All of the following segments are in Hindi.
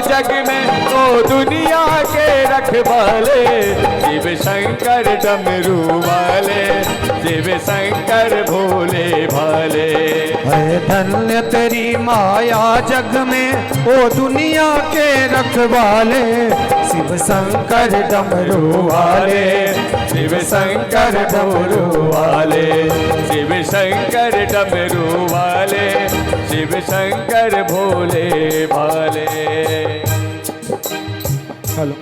जग में ओ दुनिया के रखवाले, शिव शंकर डमरू वाले, शिव शंकर भोले भाले। है धन्य तेरी माया जग में ओ दुनिया के रखवाले, शिव शंकर डमरू वाले, शिव शंकर डमरू वाले, शिव शंकर डमरू वाले, शिव शंकर भोले भाले। हेलो,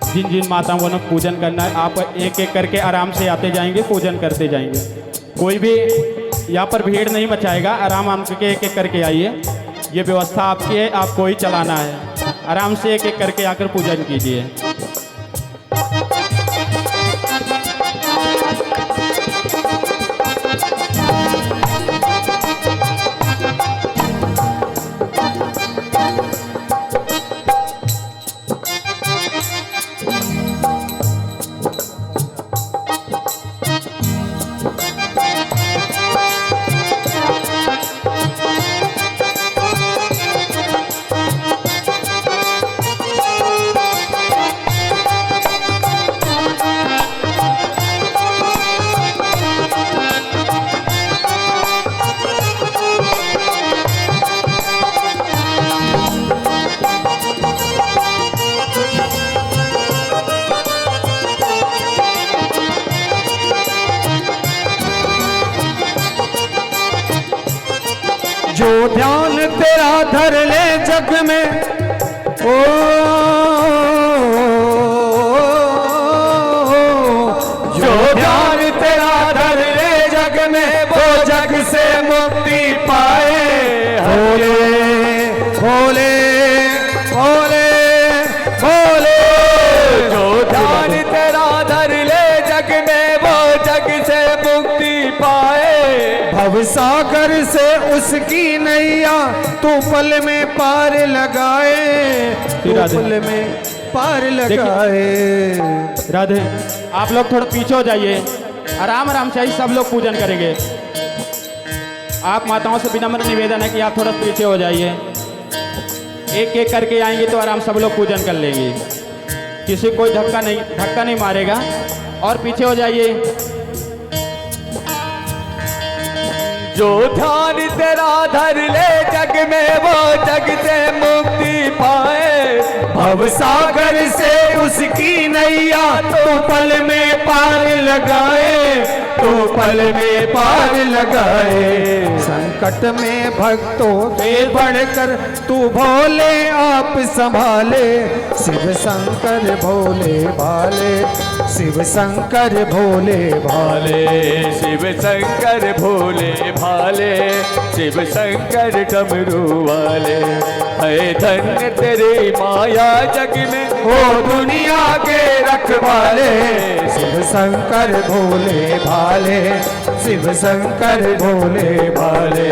जिन जिन माताओं को पूजन करना है आप एक एक करके आराम से आते जाएंगे, पूजन करते जाएंगे। कोई भी यहाँ पर भीड़ नहीं मचाएगा, आराम के एक एक करके आइए। ये व्यवस्था आपकी है, आपको ही चलाना है। आराम से एक एक करके आकर पूजन कीजिए। जो ध्यान तेरा धर ले जग में ओ, जो ध्यान तेरा धर ले जग में वो जग से मुक्ति पाए। भोले भोले भोले भोले। जो ध्यान तेरा धर ले जग में वो जग से मुक्ति पाए। भव सागर से उसकी नैया तू पल में पार लगाए, तू पल में पार लगाए। राधे, आप लोग थोड़ा पीछे हो जाइए, आराम आराम से ही सब लोग पूजन करेंगे। आप माताओं से विनम्र निवेदन है कि आप थोड़ा पीछे हो जाइए। एक एक करके आएंगे तो आराम सब लोग पूजन कर लेंगे, किसी कोई धक्का नहीं मारेगा। और पीछे हो जाइए। जो ध्यान तेरा धर ले जग में वो जग से मुक्ति पाए। भव सागर से उसकी नैया तो पल में पार लगाए, तो पल में पार लगाए। संकट में भक्तों से बढ़कर तू भोले आप संभाले, शिव शंकर भोले भाले, शिव शंकर भोले भाले, शिव शंकर भोले भाले, शिव शंकर डमरू वाले। है धन्य तेरी माया जग में ओ दुनिया के रखवाले, शिव शंकर भोले भाले, शिव शंकर भोले भाले।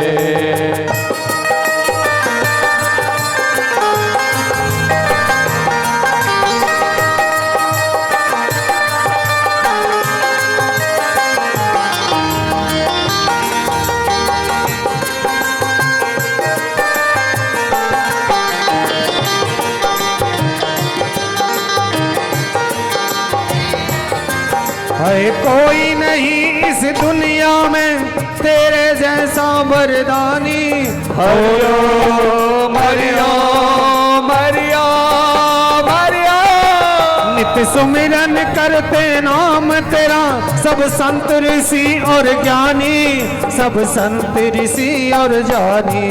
है कोई नहीं इस दुनिया में तेरे जैसा वरदानी। हरिओ मरियो मरियो मरियो। नित्य सुमिरन करते नाम तेरा सब संत ऋषि और ज्ञानी, सब संत ऋषि और जानी।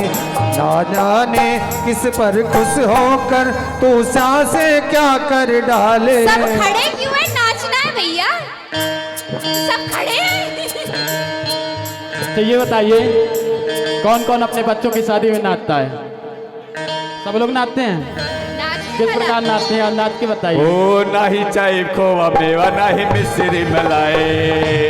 ना जाने किस पर खुश होकर तू सांसें क्या कर डाले। सब खड़े क्यों है? नाचना है भैया, सब खड़े हैं। तो ये बताइए, कौन कौन अपने बच्चों की शादी में नाचता है? सब लोग नाचते हैं? किस प्रकार नाचते हैं? और नाच के बताइए। ओ नाही चाय खोवा मेवा नाही मिश्री मलाई।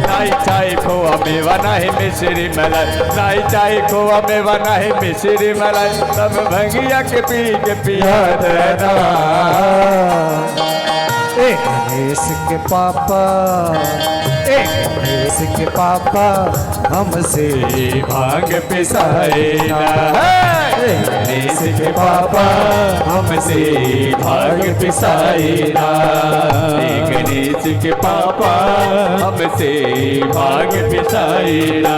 नाही चाय खोवा मेवा नाही मिश्री मलाई, नाही चाय खोवा मेवा नाही मिश्री मलाई। सब भंगिया के पी के पिया देना। एक गणेश के पापा, एक गणेश के पापा हमसे भांग पिसाए ना, एक गणेश के पापा हमसे भांग पिसाए ना, गणेश के पापा हमसे भांग पिसाए ना।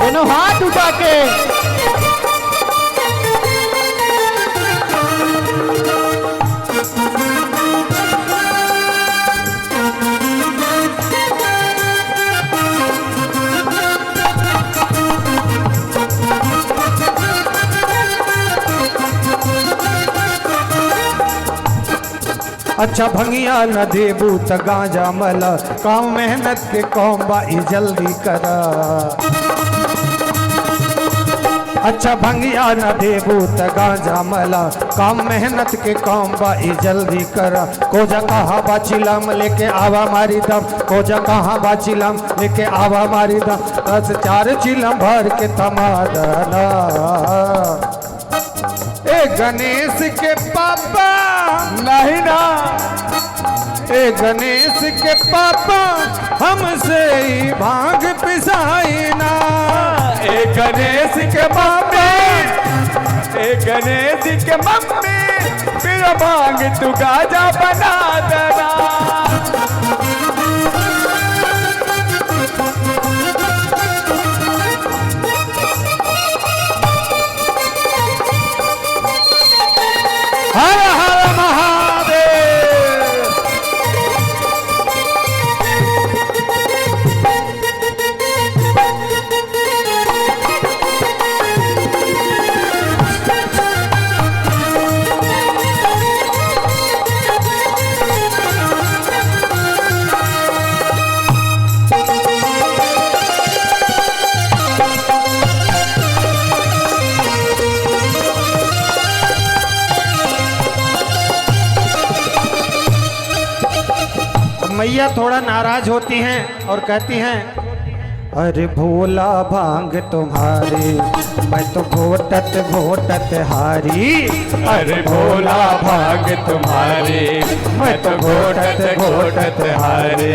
दोनों हाथ उठा के अच्छा भंगिया न देबू त गांजा मला, काम मेहनत के कौम बाई जल्दी करा। अच्छा भंगिया न देबू त गांजा मला, काम मेहनत के कौम बाई जल्दी करा। कोजा कहाँ बाचिलम लेके आवा मारी दम, कोजा कहाँ बाचिलम लेके आवा मारी दम, 10 चिलम भर के थमादना। ए गणेश के पापा नहीं ना, ए गणेश के पापा हमसे ही भांग पिसाई ना। ए गणेश के मम्मी, ए गणेश के मम्मी, फिर भांग तू गाजा बना देना। हर हर महादेव। मैया थोड़ा नाराज होती हैं और कहती हैं, अरे भोला भांग तुम्हारी, मैं तो घोटत घोटत हारी। अरे भोला भांग तुम्हारे, मैं तो घोटत घोटत हारे।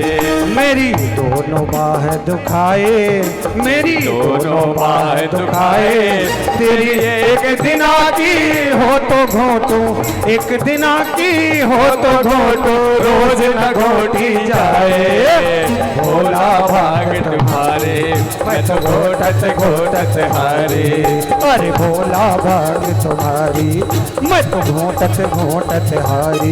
मेरी दोनों बाह दुखाए, मेरी दोनों बाह दुखाए, तेरी एक दिना की हो तो घोटू, एक दिना की हो तो घोटू, रोज न घोटी जाए। भोला भांग तुम्हारे, मैं तो घोटत घोटत हारे। अरे भोला भांग तुम्हारी, मैं तो घोटत घोटत हारी।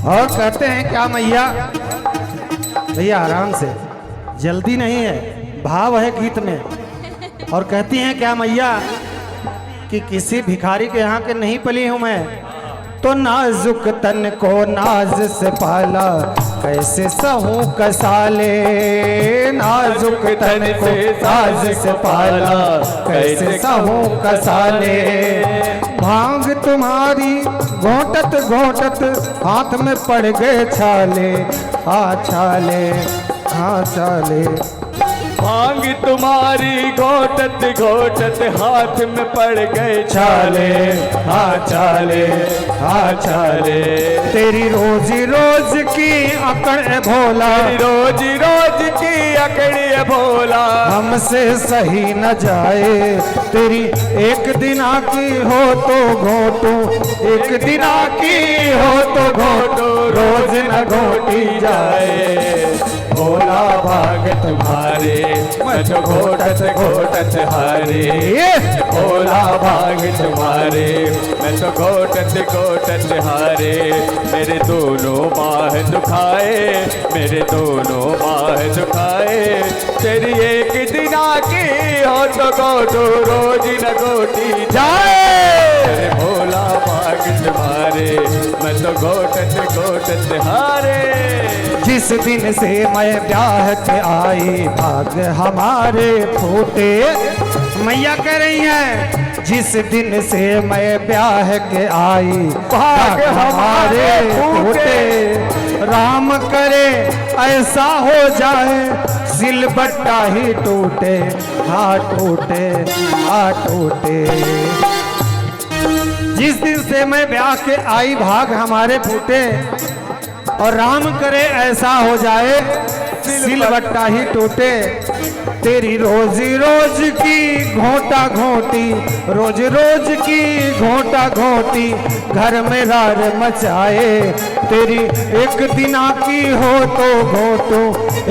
और कहते हैं क्या मैया, भैया आराम से, जल्दी नहीं है, भाव है गीत में। और कहती हैं क्या मैया कि किसी भिखारी के यहाँ के नहीं पली हूँ मैं, तो नाजुक तन को नाज से पाला, कैसे सहूं कसाले। नाजुक तन को नाज से पाला, कैसे सहूं कसाले। भांग तुम्हारी घोटत घोटत हाथ में पड़ गए छाले, हाँ छाले, हाँ छाले। भांग तुम्हारी घोटत घोटत हाथ में पड़ गए छाले, हाँ छाले, हाँ छाले। तेरी रोजी रोज की अकड़ है भोला, तेरी रोजी रोज की अकड़ है भोला, हमसे सही न जाए। तेरी एक दिना की हो तो घोटू, एक दिना की हो तो घोटू, रोज न घोटी जाए। भोला भांग तुम्हारे, मैं तो घोटत घोटत हारे भोला भांग तुम्हारे, मैं तो घोटत घोटत हारे। मेरे दोनों बाह दुखाए, मेरे दोनों बाह दुखाए, तेरी एक दिन की हो तो गोटो रोज न गोटी जाए। मेरे भोला भांग तुम्हारे, मैं तो घोटत घोटत हारे। जिस दिन से मैं ब्याह के आई भाग हमारे फूटे, मैया कह रही है जिस दिन से मैं ब्याह के आई भाग हमारे फूटे। राम करे ऐसा हो जाए सिलबट्टा ही टूटे, हाँ टूटे, हाँ टूटे। जिस दिन से मैं ब्याह के आई भाग हमारे फूटे, और राम करे ऐसा हो जाए सिलबट्टा ही टूटे। तेरी रोजी रोज की घोटा घोटी, रोज रोज की घोटा घोटी, घर में रार मचाए। तेरी एक दिना की हो तो घोटो,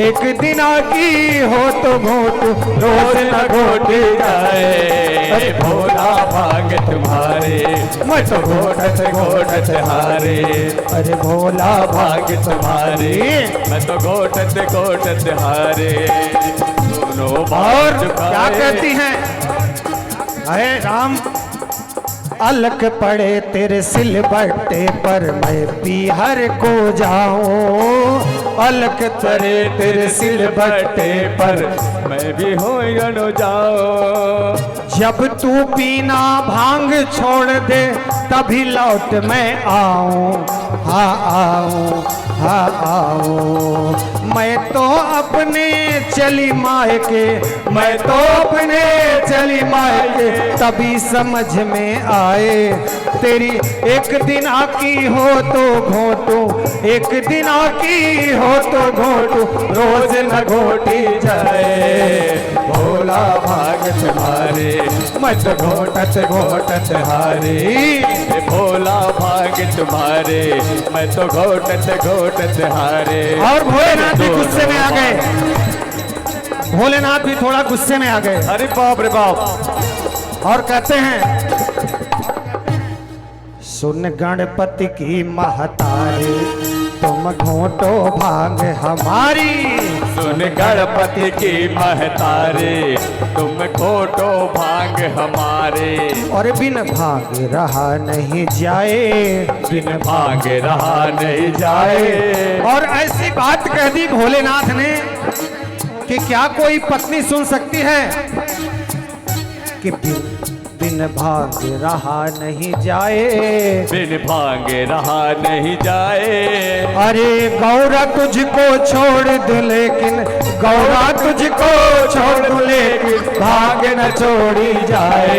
एक दिना की हो तो घोटो, रोज न घोटी जाए। भोला भांग तुम्हारे, मैं तो घोटत घोटत हारे। अरे भोला भांग तुम्हारे, मैं तो घोटत घोटत हारे। दोनों और क्या कहती हैं? अरे राम अलग पड़े तेरे सिलबट्टे पर, मैं पीहर को जाऊं। अलग तरे तेरे सिलबट्टे पर, मैं भी हो न जाओ। जब तू पीना भांग छोड़ दे तभी लौट मैं आऊं, हाँ आऊं, हाँ आऊं। मैं तो अपने चली मायके, मैं तो अपने चली मायके, तभी समझ में आए। तेरी एक दिन आकी हो तो घोटो, एक दिन आकी हो तो घोटो, रोज न घोटी जाए। भोला भाग तुम्हारे, मैं तो घोटत घोटत हारे। भोला भाग तुम्हारे, मैं तो घोटत घोटत हारे। और भोलेनाथ भी गुस्से में आ गए, भोलेनाथ भी थोड़ा गुस्से में आ गए। अरे बाप रे बाप। और कहते हैं सुन गणपति की महतारी, तुम घोटो भांग हमारी। सुन गणपति की महतारे, तुम घोटो भांग हमारे। और बिन भांग रहा नहीं जाए, बिन भांग रहा नहीं जाए। और ऐसी बात कह दी भोलेनाथ ने कि क्या कोई पत्नी सुन सकती है कि बिन भांग रहा नहीं जाए, बिन भांग रहा नहीं जाए। अरे गौरा तुझको छोड़ दूं लेकिन, गौरा तुझको छोड़ दूं लेकिन, भांग न छोड़ी जाए।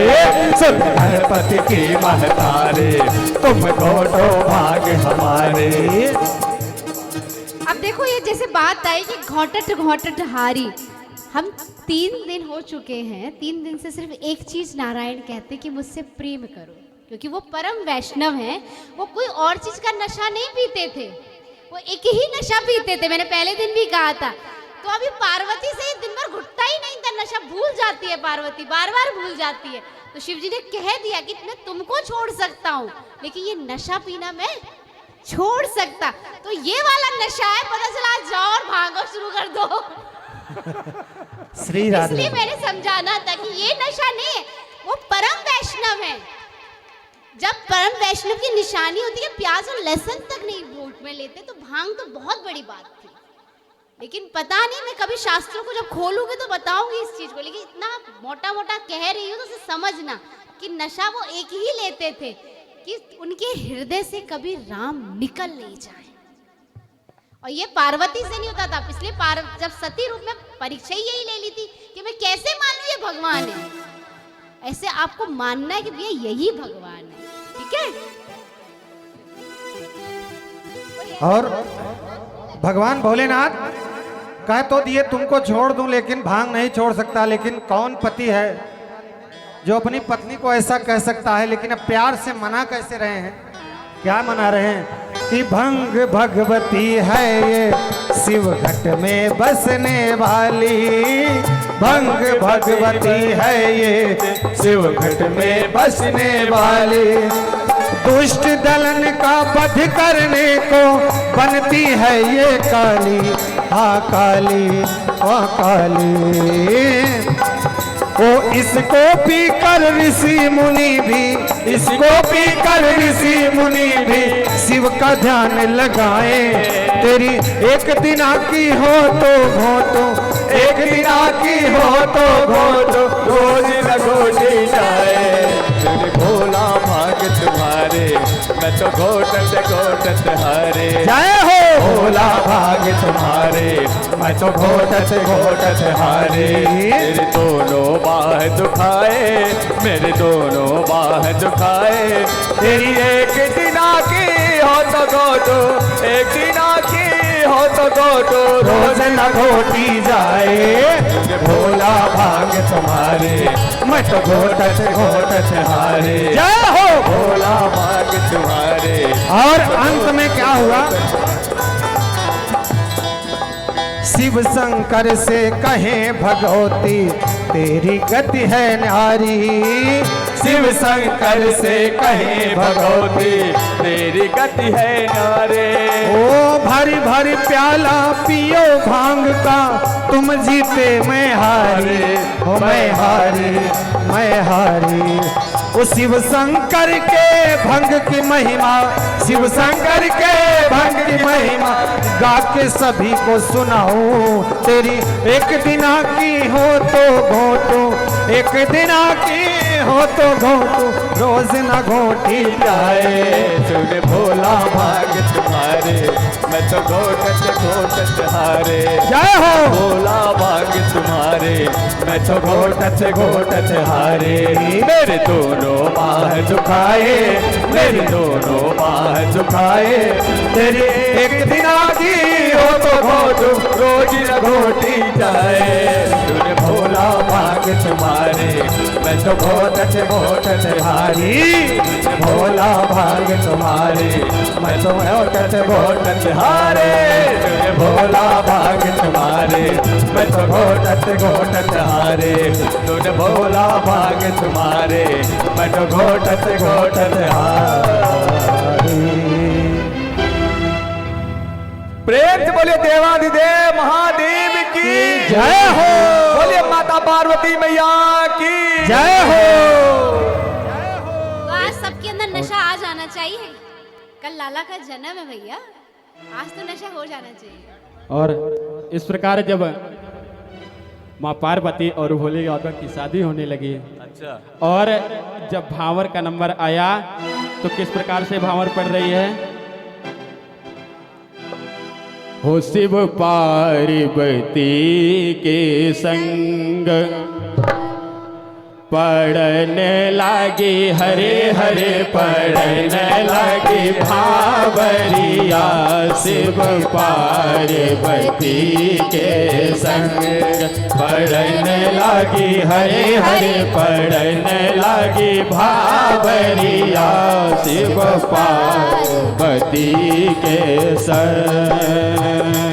सुन गणपति की महतारे, तुम घोटो भांग हमारे। अब देखो ये जैसे बात आई कि घोटट घोटट हारी, हम 3 दिन हो चुके हैं, 3 दिन से सिर्फ एक चीज नारायण कहते कि मुझसे प्रेम करो, क्योंकि वो परम वैष्णव हैं। वो कोई और चीज का नशा नहीं पीते थे, वो एक ही नशा पीते थे। मैंने पहले दिन भी कहा था। तो अभी पार्वती से दिन भर घुटता ही नहीं था, नशा भूल जाती है पार्वती, बार बार भूल जाती है। तो शिव जी ने कह दिया कि मैं तुमको छोड़ सकता हूँ, लेकिन ये नशा पीना मैं छोड़ सकता। तो ये वाला नशा है, पता चला जाओ और भागो शुरू कर दो। श्री राधे। इसलिए मैंने समझाना था कि ये नशा नहीं है, वो परम वैष्णव है। जब परम वैष्णव की निशानी होती है प्याज और लहसुन तक नहीं वोट में लेते, तो भांग तो बहुत बड़ी बात थी। लेकिन पता नहीं, मैं कभी शास्त्रों को जब खोलूंगी तो बताऊंगी इस चीज को। लेकिन इतना मोटा मोटा कह रही हूँ तो उसे समझना कि नशा वो एक ही लेते थे कि उनके हृदय से कभी राम निकल नहीं जाए। और ये पार्वती से नहीं होता था। इसलिए जब सती रूप में परीक्षा ही यही ले ली थी कि मैं कैसे मान लूं ये भगवान है। ऐसे आपको मानना है कि भैया यही भगवान है, ठीक है। और भगवान भोलेनाथ कह तो दिए तुमको छोड़ दूं लेकिन भांग नहीं छोड़ सकता। लेकिन कौन पति है जो अपनी पत्नी को ऐसा कह सकता है? लेकिन अब प्यार से मना कैसे रहे हैं, क्या मना रहे हैं? कि भंग भगवती है ये शिव घट में बसने वाली, भंग भगवती है ये शिव घट में बसने वाली। दुष्ट दलन का वध करने को बनती है ये काली, हाँ काली, हाँ काली। ओ इसको पी कर ऋषि मुनि भी, इसको पी कर ऋषि मुनि भी शिव का ध्यान लगाए। तेरी एक दिना की हो तो घोटो, एक दिना की हो तो घोटो, रोज न घोटी जाए। तेरे भोला भाग तुम्हारे, मैं तो घोटत हारे। जय हो भोला भाग तुम्हारे, मैं तो घोटत हारे। मेरे दोनों बाह दुखाए, मेरे दोनों बाह दुखाए। तेरी एक दिना की हो तो घोटो, एक दिना की हो तो घोटो, रोज न घोटी जाए। भोला भाग तुम्हारे, मैं तो घोटत हारे। जय हो। भोला भाग तुम्हारे। और अंत में क्या हुआ? शिव शंकर से कहें भगवती तेरी गति है न्यारी, शिव शंकर से कहे भगवती तेरी गति है नारे। ओ भरी भरी प्याला पियो भांग का, तुम जीते मैं हारी, ओ मैं हारी, मैं हारी। ओ शिव शंकर के भंग की महिमा, शिव शंकर के भंग की महिमा गा के सभी को सुनाऊं। तेरी एक दिना की हो तो घोटो, एक दिना की हो तो घोटो, रोज न घोटी जाए। सुन भोला भाग तुम्हारे, मैं तो घोटत हारे। जय हो। भोला भाग तुम्हारे, मैं तो घोटत हारे। मेरे दोनों बाह दुखाए, मेरे दोनों बाह दुखाए। तेरी एक दिना की हो तो घोटो, रोज न घोटी जाए। सुन भोला भाग तुम्हारे, मैं तो घोटत हारी। भोला भाग तुम्हारे, मैं तो घोटत हारे। भोला भाग तुम्हारे, मैं तो घोटत हारे। तुझ भोला भाग तुम्हारे, मैं तो घोटत हारे। प्रेम से बोलिए देवाधिदेव महादेव की जय हो। बोलिए माता पार्वती मैया की जय हो। तो आज सबके अंदर नशा आ जाना चाहिए। कल लाला का जन्म है भैया, आज तो नशा हो जाना चाहिए। और इस प्रकार जब माँ पार्वती और भोले यादव की शादी होने लगी, अच्छा, और जब भांवर का नंबर आया तो किस प्रकार से भांवर पड़ रही है? हो शिव पार्वती के संग पढ़ने लागी, हरे हरे पढ़ने लागी भावरिया। शिव पार्वती के संग पढ़ने लागी, हरे हरे पढ़ने लागी भावरिया। शिव पार्वती के संग